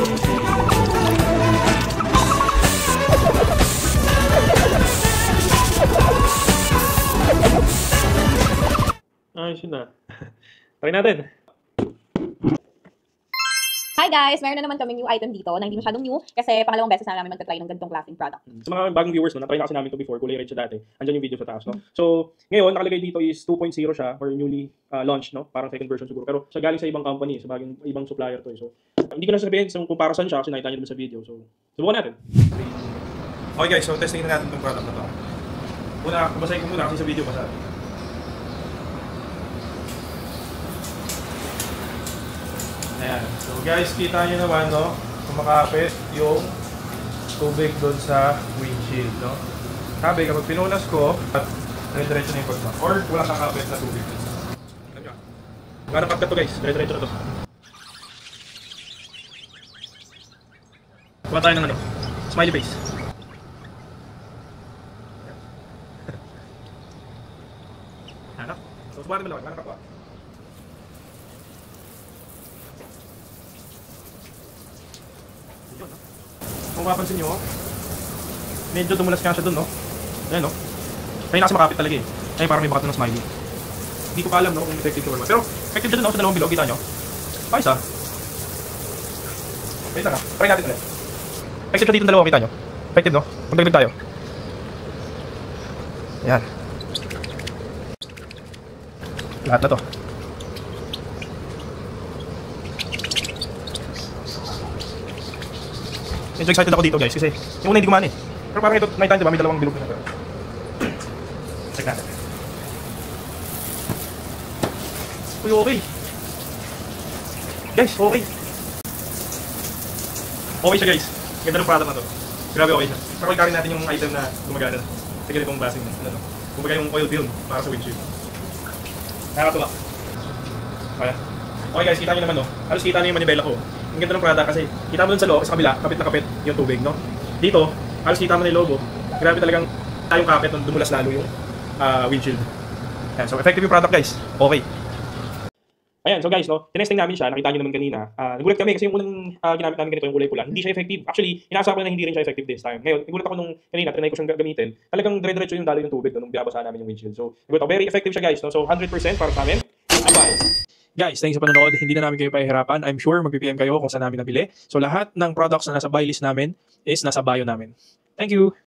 Ayos yun na. Try natin. Hi guys! Meron na naman kami new item dito na hindi masyadong new kasi pangalawang beses na namin magta-try ng ganitong klaseng product. Sa mga bagong viewers, no, na-try na kasi namin ito before, kulay red siya dati. Andyan yung video sa taas, no? So, ngayon, nakalagay dito is 2.0 siya, or newly launched, no? Parang second version siguro. Pero siya galing sa ibang company, sa bagong ibang supplier to. So, hindi ko na sabihin kung para saan siya kasi nakita nyo naman sa video. So, subukan natin. Okay guys, so testing natin itong product na to. Una, basahin ko muna kasi sa video basa. Ayan. So guys, kita nyo naman, no? Kumakapit yung tubig doon sa windshield, no? Sabi, kapag pinunas ko, at dire-diretso na yung pagma. Or wala kang kapit na tubig. Gano'ng pagkat to guys, dire-diretso na to. Kuha tayo ng ano? Smiley face. Ano? So, subukan naman naman. Gano'ng pagkat? Kung mapapansin nyo, medyo dumulas nga siya dun, no? Ayan, no? Kaya na kasi makapit talaga eh. Ay, parang may bakat na ng smiley. Hindi ko pa alam, no, kung effective or what. Pero, effective dyan, no? Sa dalawang bilog, kita nyo? Ayos, ah. Wait lang, ah. Try natin ulit. Effective siya dito ng dalawa, kita nyo? Effective, no? Magdagdag tayo. Ayan. Lahat na to. Medyo excited ako dito guys kasi yung una hindi gumana eh. Pero parang ito, nakita diba may dalawang bilog na ito. Check natin. Uy, okay. Guys, okay. Okay siya guys. Ganda ng product na to. Grabe okay siya. Karoy-karin natin yung item na gumagana. Sa ganitong basing ano to. Kumbaga yung oil film para sa windshield. Nakakatuwa. Kaya. Okay guys, kita nyo naman no. Halos kita nyo yung manibela ko. Ang ganda ng product kasi kita mo dun sa loob, sa kabila, kapit na kapit yung tubig, no? Dito, halos kita mo na yung logo. Grabe talagang tayong kapit nung dumulas lalo yung windshield. Ayan, so effective yung product guys. Okay. Ayan, so guys, no, tinesting namin siya, nakita nyo naman kanina. Nagulat kami kasi yung unang ginamit namin ganito, yung kulay pula, hindi siya effective. Actually, inaasahan ko na hindi rin siya effective this time. Ngayon, nagulat ako nung kanina, trinay ko siyang gamitin. Talagang dire-diretso yung daloy ng tubig nung binabasahan namin yung windshield. So, nagulat ako, very effective siya guys, no? So, 100% para sa amin. Bye! Guys, thanks sa panonood. Hindi na namin kayo pahihirapan. I'm sure mag-PM kayo kung saan namin nabili. So lahat ng products na nasa buy list namin is nasa bio namin. Thank you!